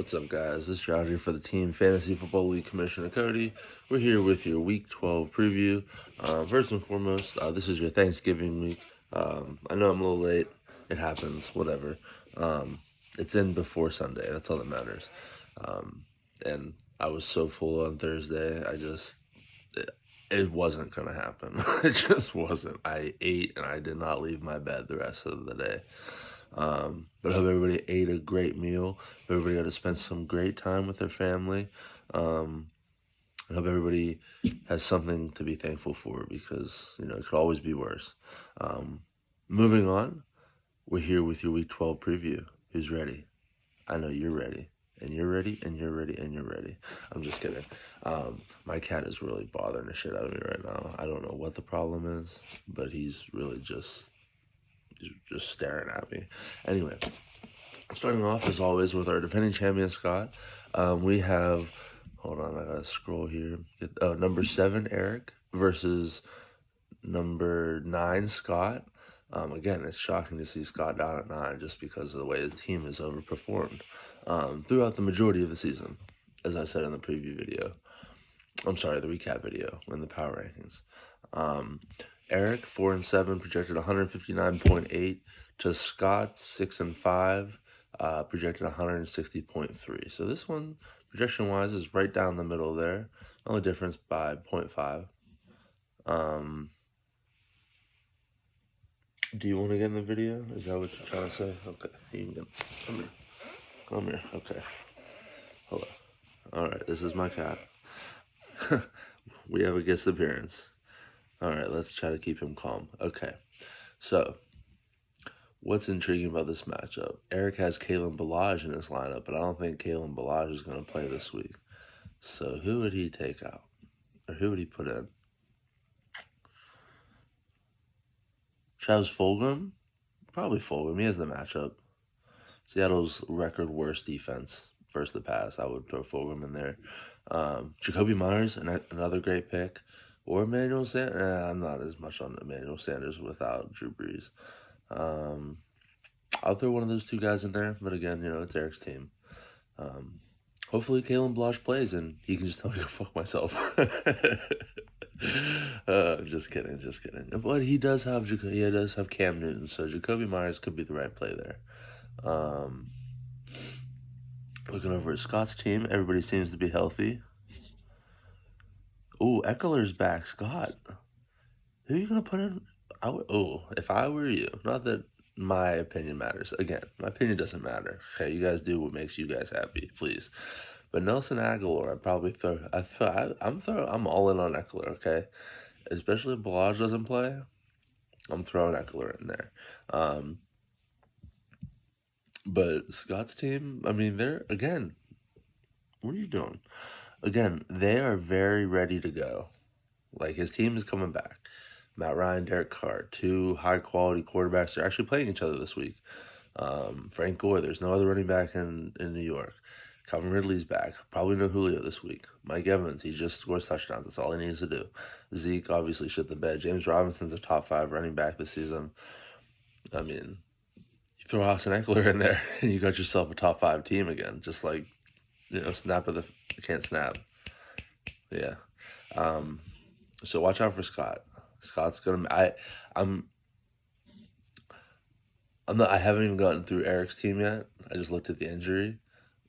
What's up, guys? This is Josh here for the Team Fantasy Football League Commissioner Cody. We're here with your Week 12 preview. First and foremost, this is your Thanksgiving week. I know I'm a little late. It happens, whatever. It's in before Sunday. That's all that matters. And I was so full on Thursday. It wasn't going to happen. It just wasn't. I ate and I did not leave my bed the rest of the day. But I hope everybody ate a great meal. Everybody got to spend some great time with their family. I hope everybody has something to be thankful for because, it could always be worse. Moving on, we're here with your Week 12 preview. Who's ready? I know you're ready. And you're ready, and you're ready, and you're ready. I'm just kidding. My cat is really bothering the shit out of me right now. I don't know what the problem is, but he's really just staring at me. Anyway, starting off as always with our defending champion Scott. We have, hold on, I gotta scroll here. Number 7 Eric versus number 9 Scott. Again, it's shocking to see Scott down at 9 just because of the way his team has overperformed throughout the majority of the season, as I said in the preview video. I'm sorry, the recap video in the power rankings. Eric 4-7 projected 159.8 to Scott 6-5 projected 160.3. So this one projection wise is right down the middle there. Only difference by 0.5. Do you want to get in the video? Is that what you're trying to say? Okay, you can get. Come here. Okay. Hello. All right, this is my cat. We have a guest appearance. All right, let's try to keep him calm. Okay, so what's intriguing about this matchup? Eric has Kalen Ballage in his lineup, but I don't think Kalen Ballage is going to play this week. So who would he take out? Or who would he put in? Travis Fulgham? Probably Fulgham. He has the matchup. Seattle's record worst defense, first to pass. I would throw Fulgham in there. Jacoby Myers, another great pick. Or Emmanuel Sanders. I'm not as much on Emmanuel Sanders without Drew Brees. I'll throw one of those two guys in there, but again, it's Eric's team. Hopefully Kalen Ballage plays and he can just tell me to go fuck myself. Just kidding. But he does have Cam Newton, so Jacoby Myers could be the right play there. Looking over at Scott's team, everybody seems to be healthy. Ooh, Eckler's back. Scott, who are you going to put in? If I were you, not that my opinion matters. Again, my opinion doesn't matter. Okay, you guys do what makes you guys happy, please. But Nelson Aguilar, I'd probably throw. I'm all in on Eckler. Okay, especially if Ballage doesn't play. I'm throwing Eckler in there. But Scott's team, I mean, they're again. What are you doing? Again, they are very ready to go. Like, his team is coming back. Matt Ryan, Derek Carr, 2 high-quality quarterbacks. They're actually playing each other this week. Frank Gore, there's no other running back in New York. Calvin Ridley's back. Probably no Julio this week. Mike Evans, he just scores touchdowns. That's all he needs to do. Zeke obviously shit the bed. James Robinson's a top 5 running back this season. I mean, you throw Austin Eckler in there, and you got yourself a top 5 team again. Just like, snap of the... can't snap. Yeah. So watch out for Scott. Scott's gonna. I haven't even gotten through Eric's team yet. I just looked at the injury,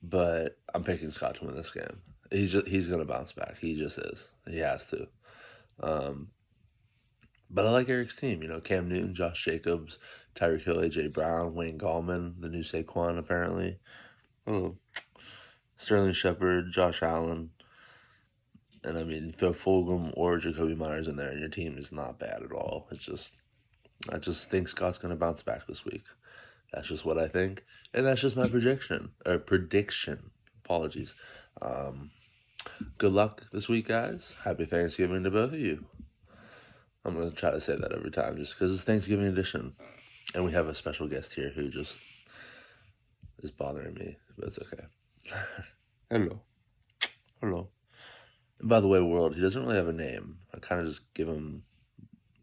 but I'm picking Scott to win this game. He's gonna bounce back. He just is. He has to. But I like Eric's team. Cam Newton, Josh Jacobs, Tyreek Hill, AJ Brown, Wayne Gallman, the new Saquon apparently. Sterling Shepard, Josh Allen. And I mean, throw Fulgham or Jacoby Myers in there, and your team is not bad at all. I just think Scott's going to bounce back this week. That's just what I think. And that's just my prediction. Apologies. Good luck this week, guys. Happy Thanksgiving to both of you. I'm going to try to say that every time just because it's Thanksgiving edition. And we have a special guest here who just is bothering me, but it's okay. Hello. And by the way, world, he doesn't really have a name. I kind of just give him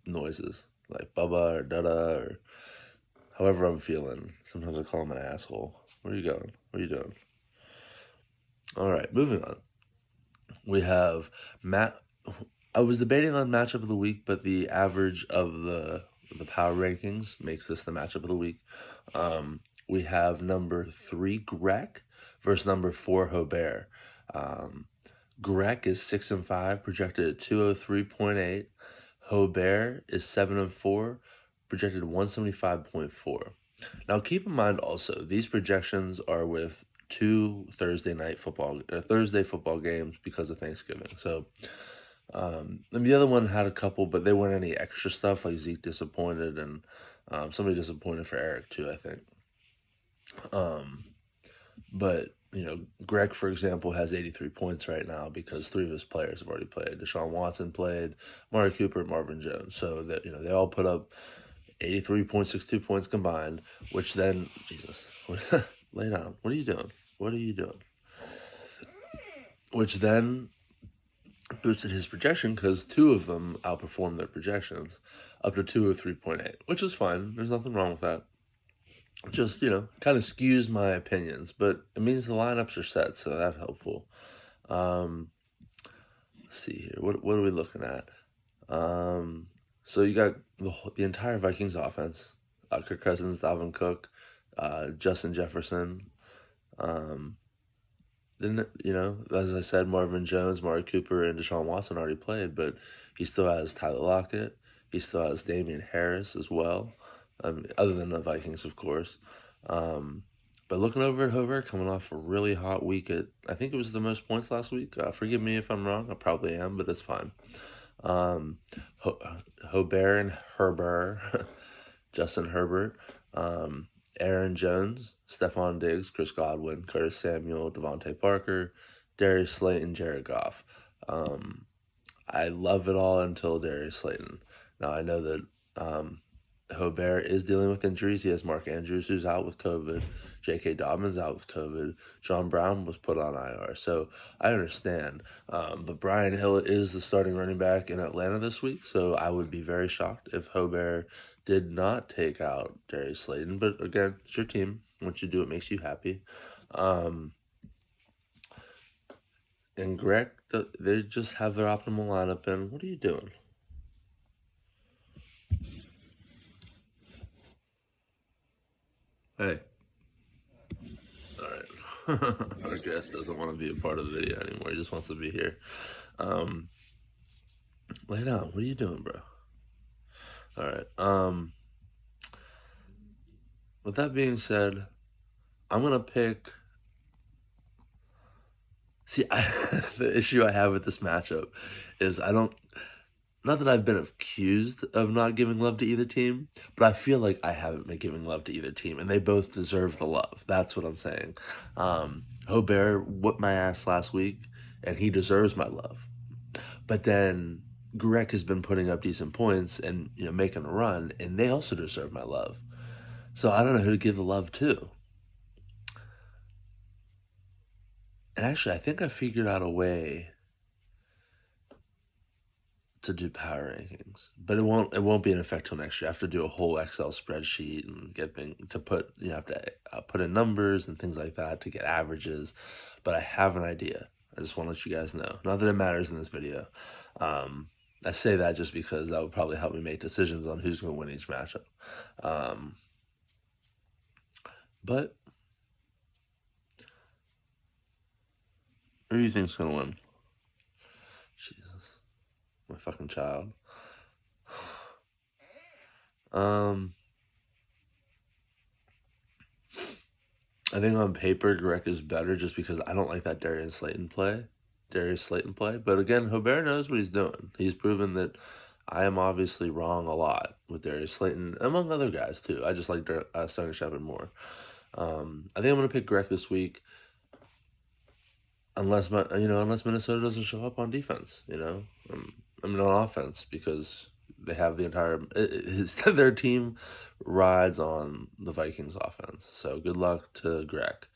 noises, like Bubba or Dada or however I'm feeling. Sometimes I call him an asshole. Where are you going? What are you doing? All right, moving on. We have Matt. I was debating on matchup of the week, but the average of the power rankings makes this the matchup of the week. We have number 3 Greg versus number 4 Hobert. Um, Greg is 6-5, projected at 203.8. Hobert is 7-4, projected 175.4. Now, keep in mind also, these projections are with two Thursday football games because of Thanksgiving. So, and the other one had a couple, but they weren't any extra stuff like Zeke disappointed and somebody disappointed for Eric too, I think. Um, but Greg, for example, has 83 points right now because 3 of his players have already played. Deshaun Watson played, Amari Cooper, Marvin Jones. So that they all put up 83.62 points combined, which then Jesus, lay down. What are you doing? What are you doing? Which then boosted his projection because 2 of them outperformed their projections up to 203.8, which is fine. There's nothing wrong with that. Just kind of skews my opinions, but it means the lineups are set, so that's helpful. Let's see here. What are we looking at? So you got the entire Vikings offense: Kirk Cousins, Dalvin Cook, Justin Jefferson. Then as I said, Marvin Jones, Amari Cooper, and Deshaun Watson already played, but he still has Tyler Lockett. He still has Damian Harris as well, other than the Vikings, of course. But looking over at Hobert, coming off a really hot week I think it was the most points last week. Forgive me if I'm wrong. I probably am, but it's fine. Hobert and Herbert, Justin Herbert, Aaron Jones, Stephon Diggs, Chris Godwin, Curtis Samuel, Devontae Parker, Darius Slayton, Jared Goff. I love it all until Darius Slayton. Now I know that Hobert is dealing with injuries. He has Mark Andrews, who's out with COVID. J.K. Dobbins out with COVID. John Brown was put on IR. So I understand. But Brian Hill is the starting running back in Atlanta this week. So I would be very shocked if Hobert did not take out Darius Slayton. But again, it's your team. Once you do, it makes you happy. And Greg, they just have their optimal lineup. And what are you doing? Hey. Alright. Our guest doesn't want to be a part of the video anymore. He just wants to be here. Lay down. What are you doing, bro? Alright. With that being said, I'm going to pick... See, the issue I have with this matchup is I don't... Not that I've been accused of not giving love to either team, but I feel like I haven't been giving love to either team, and they both deserve the love. That's what I'm saying. Hobert whooped my ass last week, and he deserves my love. But then Greg has been putting up decent points and making a run, and they also deserve my love. So I don't know who to give the love to. And actually, I think I figured out a way to do power rankings, but it won't be in effect till next year. I have to do a whole Excel spreadsheet and get things to put have to put in numbers and things like that to get averages. But I have an idea. I just want to let you guys know. Not that it matters in this video. I say that just because that would probably help me make decisions on who's going to win each matchup. But who do you think's going to win? Jesus, my fucking child. I think on paper, Greg is better just because I don't like that Darius Slayton play. But again, Hobert knows what he's doing. He's proven that I am obviously wrong a lot with Darius Slayton, among other guys too. I just like Sterling Shepard more. I think I'm going to pick Greg this week, unless Minnesota doesn't show up on defense. I mean on offense, because they have the entire their team rides on the Vikings offense. So good luck to Greg.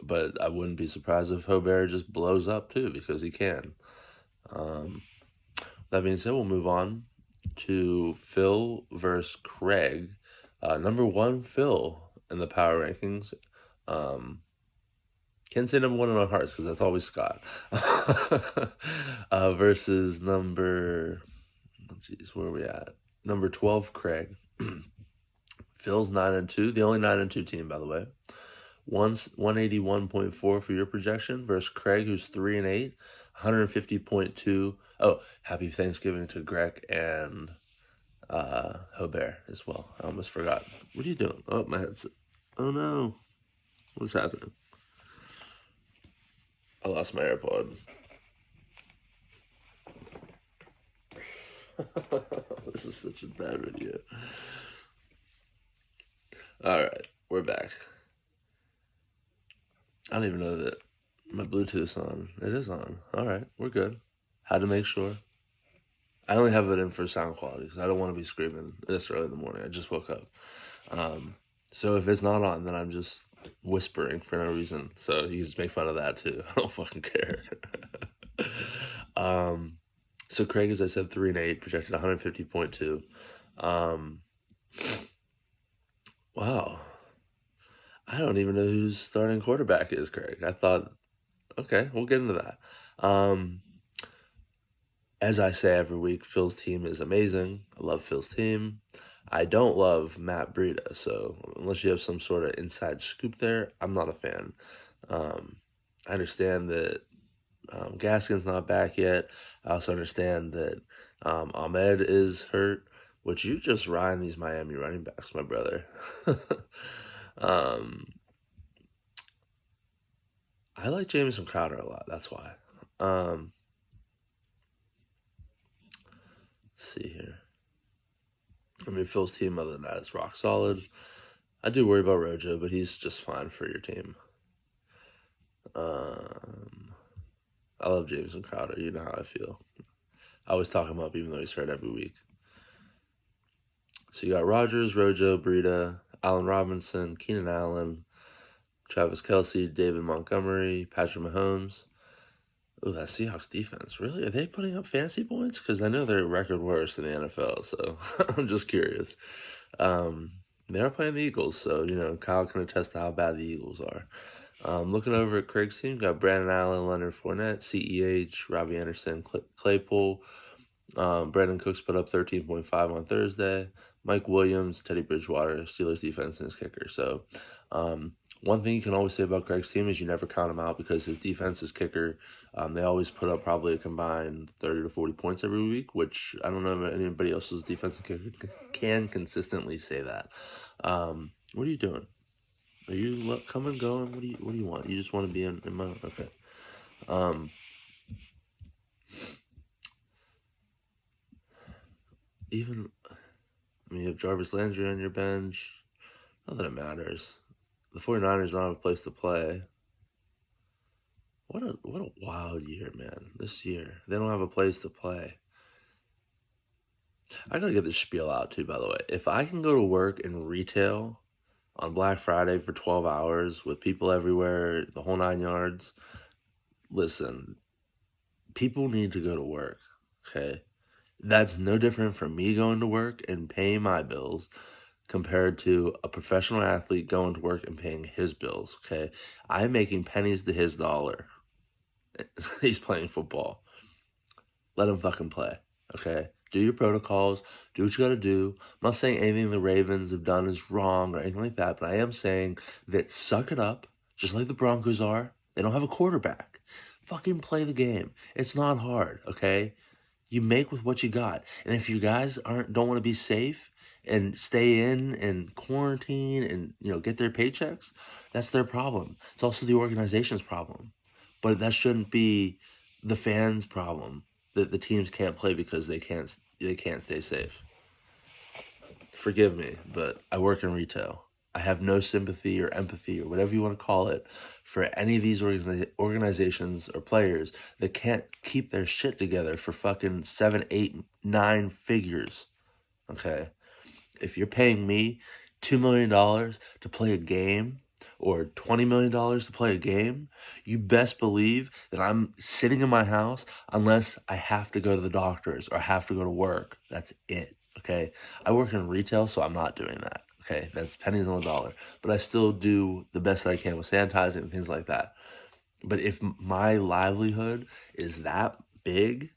But I wouldn't be surprised if Hobert just blows up too, because he can. That being said, we'll move on to Phil versus Craig. Number 1, Phil in the power rankings. Can't say number 1 in our hearts because that's always Scott. Versus number, jeez, where are we at? Number 12, Craig. Phil's 9-2, the only 9-2 team, by the way. 181.4 for your projection versus Craig, who's 3-8, 150.2. Oh, happy Thanksgiving to Greg and Hobert as well. I almost forgot. What are you doing? Oh, my headset. Oh no. What's happening? I lost my AirPod. This is such a bad video. Alright, we're back. I don't even know that my Bluetooth's on. It is on. Alright, we're good. Had to make sure. I only have it in for sound quality because I don't want to be screaming this early in the morning. I just woke up. So if it's not on, then I'm just whispering for no reason. So you can just make fun of that too. I don't fucking care. So Craig, as I said, 3-8, projected 150.2. Wow. I don't even know whose starting quarterback is, Craig. I thought, okay, we'll get into that. As I say every week, Phil's team is amazing. I love Phil's team. I don't love Matt Breida, so unless you have some sort of inside scoop there, I'm not a fan. I understand that Gaskin's not back yet. I also understand that Ahmed is hurt, which you just riding these Miami running backs, my brother. I like Jamison Crowder a lot. That's why. Let's see here. I mean, Phil's team, other than that, is rock solid. I do worry about Rojo, but he's just fine for your team. I love Jamison Crowder. You know how I feel. I always talk him up, even though he's hurt every week. So you got Rodgers, Rojo, Breida, Allen Robinson, Keenan Allen, Travis Kelce, David Montgomery, Patrick Mahomes. Oh, that Seahawks defense. Really? Are they putting up fantasy points? Because I know they're record worst in the NFL, so I'm just curious. They are playing the Eagles, so, Kyle can attest to how bad the Eagles are. Looking over at Craig's team, got Brandon Allen, Leonard Fournette, CEH, Robbie Anderson, Claypool. Brandon Cooks put up 13.5 on Thursday. Mike Williams, Teddy Bridgewater, Steelers defense, and his kicker. So, one thing you can always say about Craig's team is you never count him out because his defense, his kicker, they always put up probably a combined 30 to 40 points every week, which I don't know if anybody else's defensive kicker can consistently say that. What are you doing? Are you coming, going? What do you want? You just want to be in mode? Okay. You have Jarvis Landry on your bench. Not that it matters. The 49ers don't have a place to play. What a wild year, man. This year. They don't have a place to play. I gotta get this spiel out too, by the way. If I can go to work in retail on Black Friday for 12 hours with people everywhere, the whole 9 yards, listen, people need to go to work, okay? That's no different from me going to work and paying my bills compared to a professional athlete going to work and paying his bills, okay? I'm making pennies to his dollar. He's playing football. Let him fucking play, okay? Do your protocols. Do what you gotta do. I'm not saying anything the Ravens have done is wrong or anything like that, but I am saying that suck it up, just like the Broncos are. They don't have a quarterback. Fucking play the game. It's not hard, okay? You make with what you got. And if you guys don't want to be safe and stay in and quarantine and, get their paychecks, that's their problem. It's also the organization's problem. But that shouldn't be the fans' problem that the teams can't play because they can't stay safe. Forgive me, but I work in retail. I have no sympathy or empathy or whatever you want to call it for any of these organizations or players that can't keep their shit together for fucking 7, 8, 9 figures. Okay? If you're paying me $2 million to play a game or $20 million to play a game, you best believe that I'm sitting in my house unless I have to go to the doctors or have to go to work. That's it. Okay? I work in retail, so I'm not doing that. Okay, that's pennies on the dollar. But I still do the best that I can with sanitizing and things like that. But if my livelihood is that big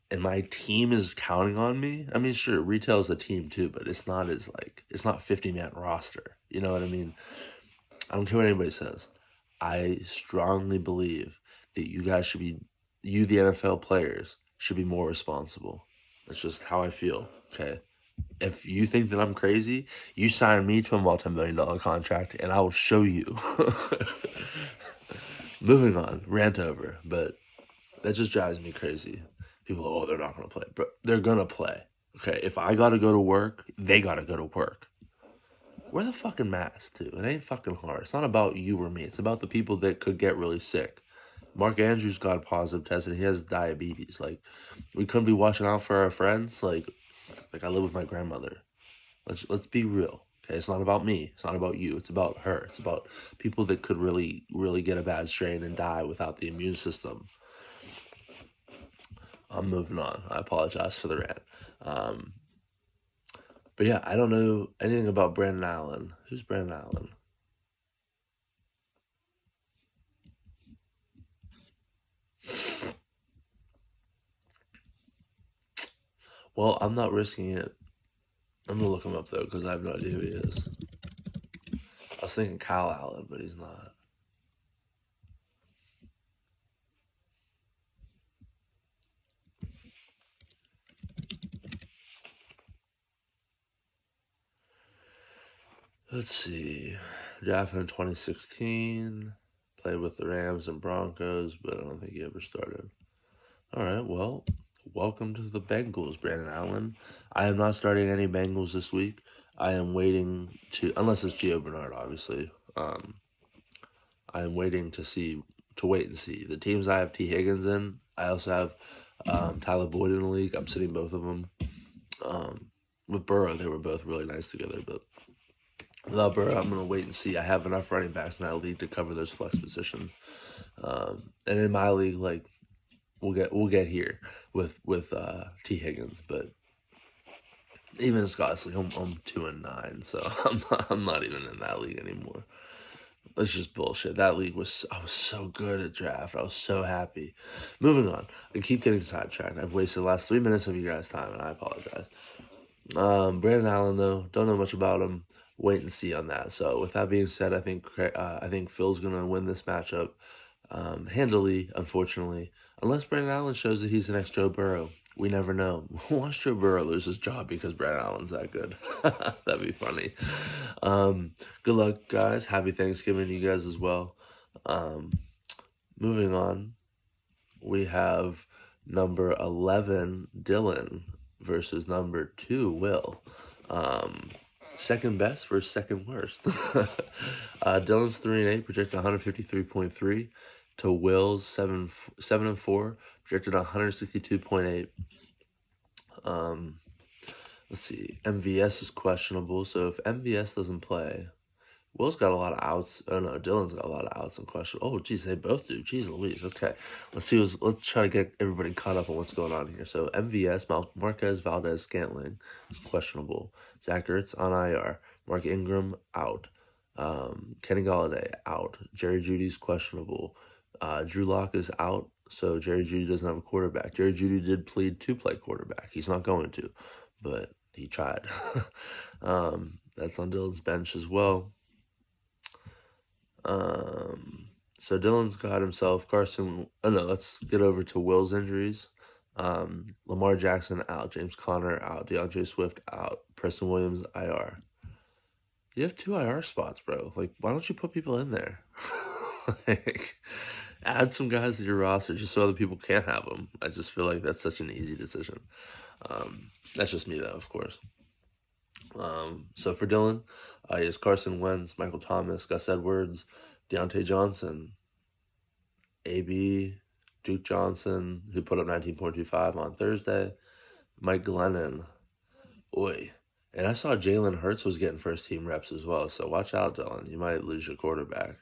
and my team is counting on me, I mean, sure, retail is a team too, but it's not as like, it's not 50-man roster. You know what I mean? I don't care what anybody says. I strongly believe that you guys should be, you, the NFL players, should be more responsible. That's just how I feel, okay? If you think that I'm crazy, you sign me to a multi-million-dollar contract and I will show you. Moving on, rant over, but that just drives me crazy. People, oh, they're not going to play. But they're going to play, okay? If I got to go to work, they got to go to work. Wear the fucking mask, too. It ain't fucking hard. It's not about you or me. It's about the people that could get really sick. Mark Andrews got a positive test and he has diabetes. Like, we couldn't be watching out for our friends. Like I live with my grandmother. Let's be real. Okay, it's not about me. It's not about you. It's about her. It's about people that could really, really get a bad strain and die without the immune system. I'm moving on. I apologize for the rant. But yeah, I don't know anything about Brandon Allen. Who's Brandon Allen? Well, I'm not risking it. I'm gonna look him up though because I have no idea who he is. I was thinking Kyle Allen, but he's not. Let's see. Drafted in 2016. Played with the Rams and Broncos, but I don't think he ever started. All right, well, welcome to the Bengals, Brandon Allen. I am not starting any Bengals this week. I am waiting to, unless it's Gio Bernard, obviously. I am waiting to wait and see. The teams I have T. Higgins in, I also have Tyler Boyd in the league. I'm sitting both of them. With Burrow, they were both really nice together, but without Burrow, I'm going to wait and see. I have enough running backs in that league to cover those flex positions. And in my league, like, we'll get here with T. Higgins, but even Scott's league, I'm 2-9, so I'm not even in that league anymore. It's just bullshit. That league I was so good at draft. I was so happy. Moving on. I keep getting sidetracked. I've wasted the last 3 minutes of you guys' time, and I apologize. Brandon Allen, though, don't know much about him. Wait and see on that. So with that being said, I think Phil's gonna win this matchup handily. Unfortunately, unless Brandon Allen shows that he's the next Joe Burrow, we never know. Watch Joe Burrow lose his job because Brandon Allen's that good. That'd be funny. Good luck, guys. Happy Thanksgiving to you guys as well. Moving on, we have number 11 Dylan versus number 2 Will. Second best versus second worst. Dylan's 3-8, projected 153.3, to Will's 7-4, projected 162.8. Let's see. MVS is questionable, so if MVS doesn't play, Will's got a lot of outs. Oh no, Dylan's got a lot of outs and question. Oh, geez, they both do. Jeez Louise. Okay, let's try to get everybody caught up on what's going on here. So MVS, Marquez Valdez Scantling is questionable. Zach Ertz on IR. Mark Ingram out. Kenny Galladay out. Jerry Judy's questionable. Drew Lock is out, so Jerry Judy doesn't have a quarterback. Jerry Judy did plead to play quarterback. He's not going to, but he tried. That's on Dylan's bench as well. So Dylan's got himself Carson. Oh no, let's get over to Will's injuries. Lamar Jackson out, James Conner out, DeAndre Swift out, Preston Williams IR. You have 2 IR spots, bro. Like, why don't you put people in there? Like, add some guys to your roster just so other people can't have them. I just feel like that's such an easy decision. That's just me, though, of course. So for Dylan, he has Carson Wentz, Michael Thomas, Gus Edwards, Deontay Johnson, AB, Duke Johnson, who put up 19.25 on Thursday, Mike Glennon, oi. And I saw Jalen Hurts was getting first team reps as well, so watch out, Dylan. You might lose your quarterback.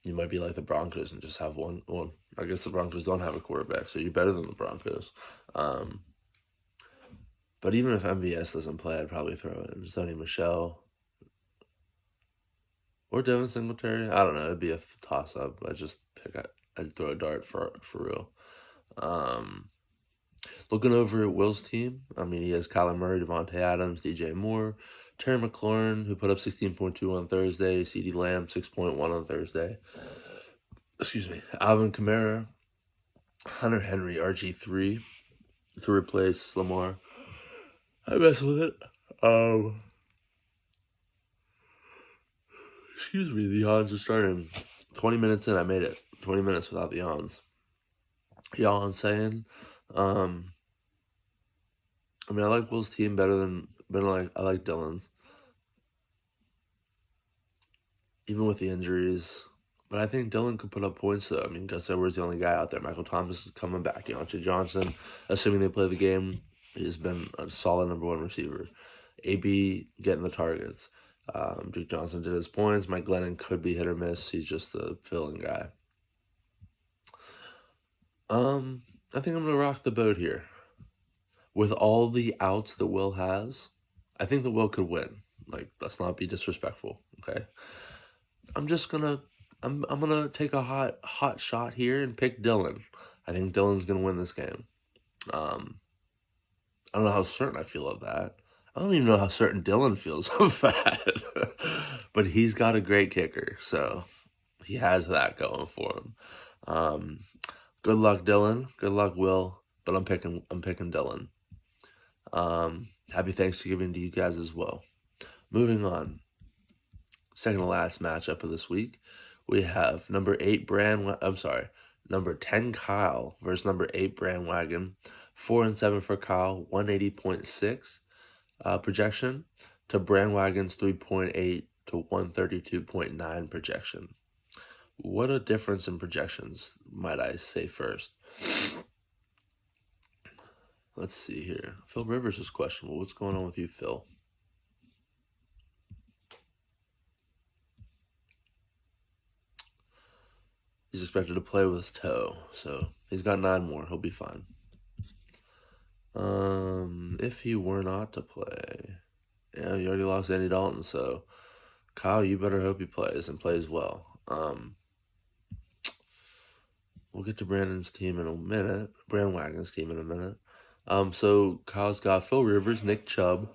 You might be like the Broncos and just have one. Well, I guess the Broncos don't have a quarterback, so you're better than the Broncos. But even if MVS doesn't play, I'd probably throw in Sonny Michel or Devin Singletary. I don't know. It'd be a toss-up. I'd throw a dart for real. Looking over at Will's team, I mean, he has Kyler Murray, Devontae Adams, DJ Moore, Terry McLaurin, who put up 16.2 on Thursday, CeeDee Lamb, 6.1 on Thursday. Excuse me. Alvin Kamara, Hunter Henry, RG3 to replace Lamar. I mess with it. Excuse me, the yawns are starting. 20 minutes in, I made it. 20 minutes without the yawns. Y'all insane. I mean, I like Will's team better than, I like Dylan's. Even with the injuries. But I think Dylan could put up points, though. I mean, Gus Edwards the only guy out there. Michael Thomas is coming back. Deontay Johnson, assuming they play the game, he's been a solid number one receiver. AB getting the targets. Duke Johnson did his points. Mike Glennon could be hit or miss. He's just the fill-in guy. I think I'm going to rock the boat here. With all the outs that Will has, I think that Will could win. Like, let's not be disrespectful, okay? I'm gonna take a hot shot here and pick Dylan. I think Dylan's gonna win this game. I don't know how certain I feel of that. I don't even know how certain Dylan feels of that. But he's got a great kicker, so he has that going for him. Good luck, Dylan. Good luck, Will. But I'm picking Dylan. Happy Thanksgiving to you guys as well. Moving on. Second to last matchup of this week, we have number 10 Kyle versus number 8 Brandwagon. 4-7 for Kyle, 180.6 projection to Brandwagon's 3.8 to 132.9 projection. What a difference in projections, might I say first. Let's see here. Phil Rivers is questionable. What's going on with you, Phil? He's expected to play with his toe, so he's got 9 more. He'll be fine. If he were not to play, yeah, you already lost Andy Dalton, so Kyle, you better hope he plays and plays well. We'll get to Brandwagon's team in a minute. So Kyle's got Phil Rivers, Nick Chubb,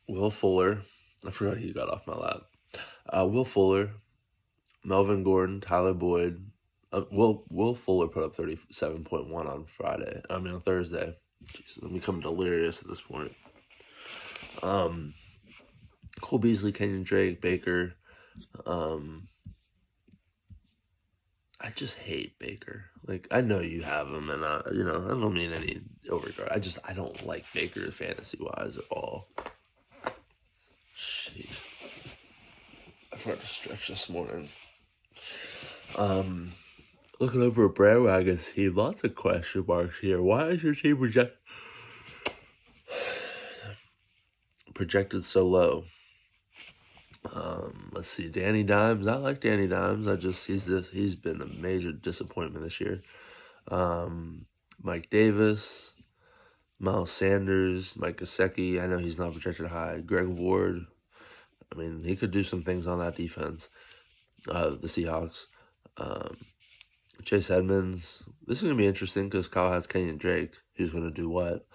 Will Fuller. I forgot he got off my lap. Will Fuller, Melvin Gordon, Tyler Boyd. Will Fuller put up 37.1 on Thursday. Jeez, I'm becoming delirious at this point. Cole Beasley, Kenyon Drake, Baker. I just hate Baker. Like, I know you have him, and I don't mean any overregard. I don't like Baker fantasy-wise at all. Jeez. I forgot to stretch this morning. Looking over at Brandwagon's team, lots of question marks here. Why is your team projected so low? Let's see, Danny Dimes. I like Danny Dimes. He's been a major disappointment this year. Mike Davis, Miles Sanders, Mike Gesicki. I know he's not projected high. Greg Ward. I mean, he could do some things on that defense. The Seahawks. Chase Edmonds. This is going to be interesting because Kyle has Kenyon Drake. Who's going to do what?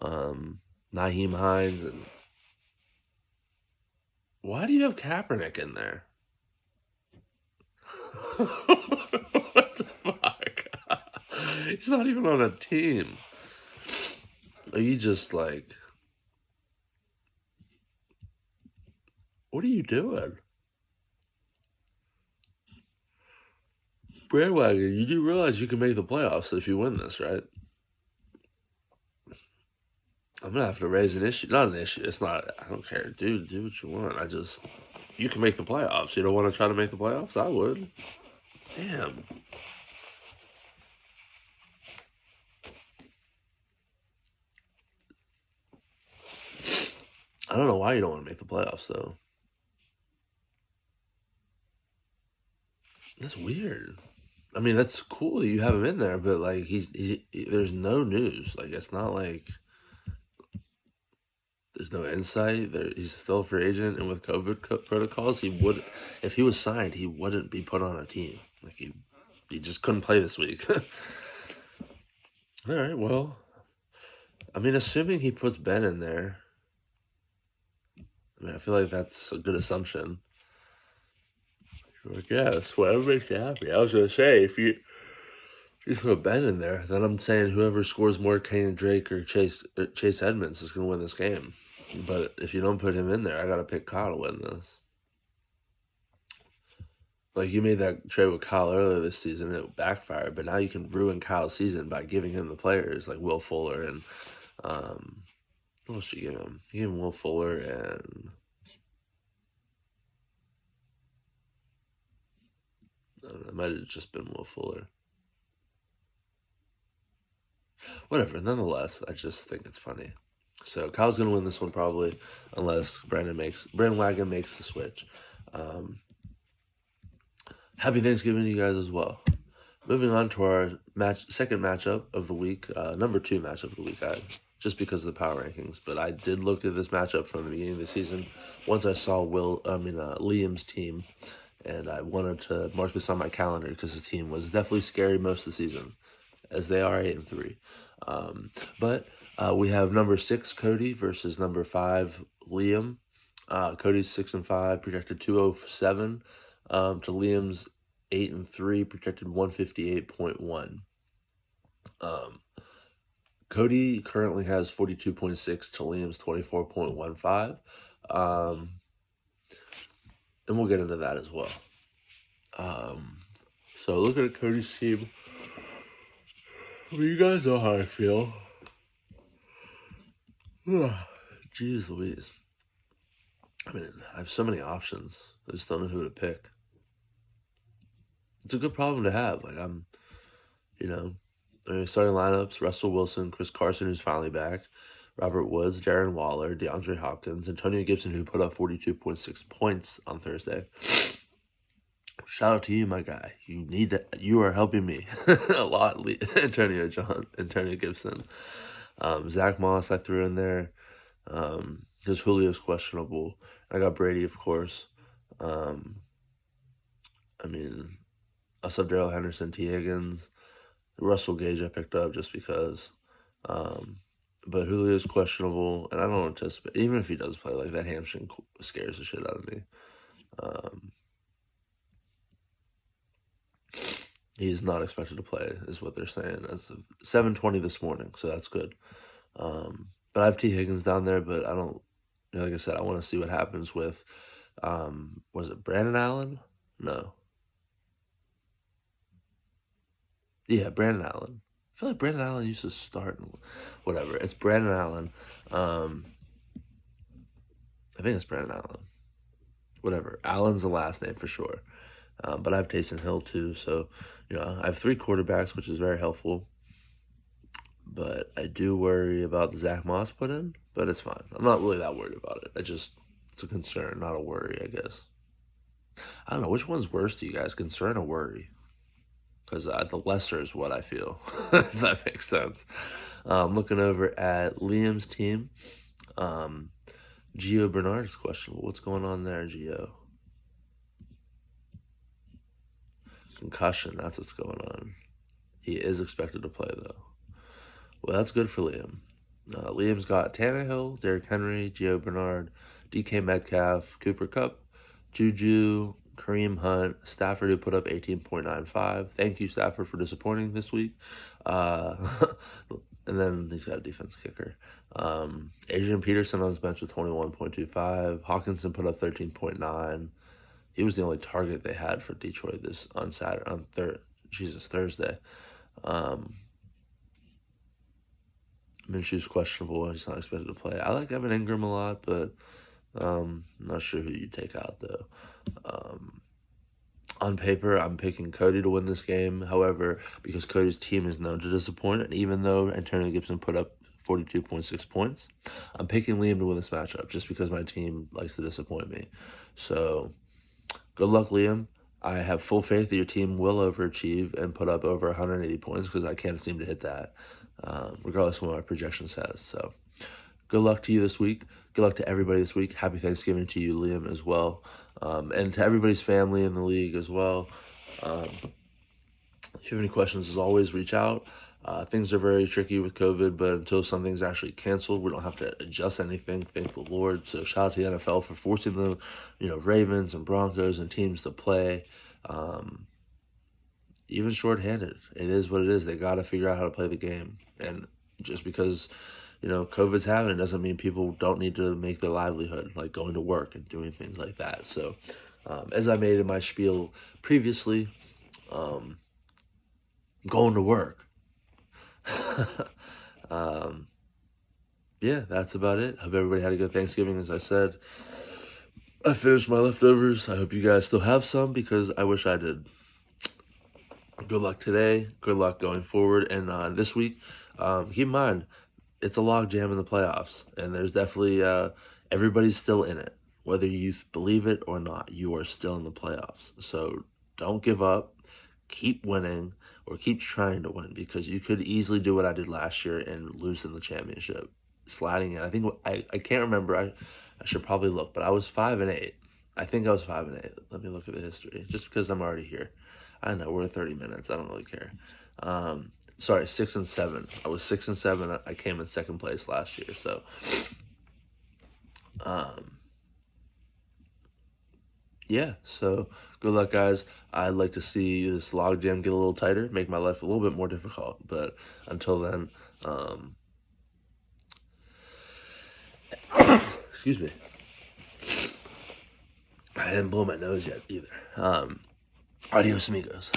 Nyheim Hines. And why do you have Kaepernick in there? What the fuck? He's not even on a team. Are you just like... What are you doing? Brandwagon, you do realize you can make the playoffs if you win this, right? I'm going to have to raise an issue. Not an issue. It's not... I don't care. Dude, do what you want. You can make the playoffs. You don't want to try to make the playoffs? I would. Damn. I don't know why you don't want to make the playoffs, though. That's weird. I mean, that's cool that you have him in there, but like there's no news. Like it's not like there's no insight. He's still a free agent, and with COVID protocols, if he was signed, he wouldn't be put on a team. Like he just couldn't play this week. All right, well, I mean, assuming he puts Ben in there, I mean, I feel like that's a good assumption. Like, yes, whatever makes you happy. I was gonna say if you put Ben in there, then I'm saying whoever scores more, Kane Drake or Chase Edmonds is gonna win this game. But if you don't put him in there, I gotta pick Kyle to win this. Like you made that trade with Kyle earlier this season, it backfired. But now you can ruin Kyle's season by giving him the players like Will Fuller and what else did you give him? You gave him Will Fuller and I don't know, it might have just been Will Fuller. Whatever. Nonetheless, I just think it's funny. So Kyle's gonna win this one probably, unless Brandon Wagon makes the switch. Happy Thanksgiving to you guys as well. Moving on to our second matchup of the week, number 2 matchup of the week, just because of the power rankings. But I did look at this matchup from the beginning of the season. Once I saw Liam's team, and I wanted to mark this on my calendar because his team was definitely scary most of the season, as they are 8-3. But we have number 6 Cody versus number 5 Liam. Cody's 6-5, projected 207. To Liam's 8-3, projected 158.1. Cody currently has 42.6 to Liam's 24.15. And we'll get into that as well. So looking at Cody's team, well, you guys know how I feel. Jeez Louise. I mean, I have so many options. I just don't know who to pick. It's a good problem to have. Like, starting lineups, Russell Wilson, Chris Carson, who's finally back, Robert Woods, Darren Waller, DeAndre Hopkins, Antonio Gibson, who put up 42.6 points on Thursday. Shout out to you, my guy. You are helping me a lot, Antonio Gibson. Zach Moss, I threw in there. Because Julio's questionable. I got Brady, of course. I also have Darrell Henderson, T. Higgins, Russell Gage I picked up just because. But Julio's questionable, and I don't anticipate, even if he does play, like that hamstring scares the shit out of me. He's not expected to play, is what they're saying. As of 7:20 this morning, so that's good. But I have T. Higgins down there, but I don't. Like I said, I want to see what happens with. Was it Brandon Allen? No. Yeah, Brandon Allen. I feel like Brandon Allen used to start. Whatever. It's Brandon Allen. I think it's Brandon Allen. Whatever. Allen's the last name for sure. But I have Taysom Hill too, so I have 3 quarterbacks, which is very helpful. But I do worry about the Zach Moss put in, but it's fine. I'm not really that worried about it. It's a concern, not a worry, I guess. I don't know, which one's worse to you guys, concern or worry? Because the lesser is what I feel, if that makes sense. Looking over at Liam's team, Gio Bernard is questionable. What's going on there, Gio? Concussion, that's what's going on. He is expected to play, though. Well, that's good for Liam. Liam's got Tannehill, Derrick Henry, Gio Bernard, DK Metcalf, Cooper Kupp, Juju, Kareem Hunt, Stafford, who put up 18.95. Thank you, Stafford, for disappointing this week. And then he's got a defense kicker. Adrian Peterson on his bench with 21.25. Hawkinson put up 13.9. He was the only target they had for Detroit Thursday. Minshew's questionable. He's not expected to play. I like Evan Ingram a lot, but I'm not sure who you take out, though. On paper, I'm picking Cody to win this game. However, because Cody's team is known to disappoint, and even though Antonio Gibson put up 42.6 points, I'm picking Liam to win this matchup just because my team likes to disappoint me. So, good luck, Liam. I have full faith that your team will overachieve and put up over 180 points because I can't seem to hit that, regardless of what my projection says. So good luck to you this week. Good luck to everybody this week. Happy Thanksgiving to you, Liam, as well. And to everybody's family in the league as well. If you have any questions, as always, reach out. Things are very tricky with COVID, but until something's actually canceled, we don't have to adjust anything, thank the Lord. So shout out to the NFL for forcing the, Ravens and Broncos and teams to play, even shorthanded. It is what it is. They got to figure out how to play the game. And just because, COVID's happening doesn't mean people don't need to make their livelihood, like going to work and doing things like that. So as I made in my spiel previously, going to work. Yeah, that's about it. Hope everybody had a good Thanksgiving. As I said, I finished my leftovers. I hope you guys still have some because I wish I did. Good luck today. Good luck going forward. And this week, keep in mind, it's a log jam in the playoffs. And there's definitely, everybody's still in it. Whether you believe it or not, you are still in the playoffs. So don't give up. Keep winning or keep trying to win because you could easily do what I did last year and lose in the championship. Sliding in. I think I can't remember. I should probably look, but I was 5-8. I think I was 5-8. Let me look at the history. Just because I'm already here. I know we're 30 minutes. I don't really care. Sorry, 6-7. I was 6-7. I came in second place last year. So, yeah. So good luck, guys. I'd like to see this logjam get a little tighter, make my life a little bit more difficult. But until then, excuse me. I didn't blow my nose yet either. Adios, amigos.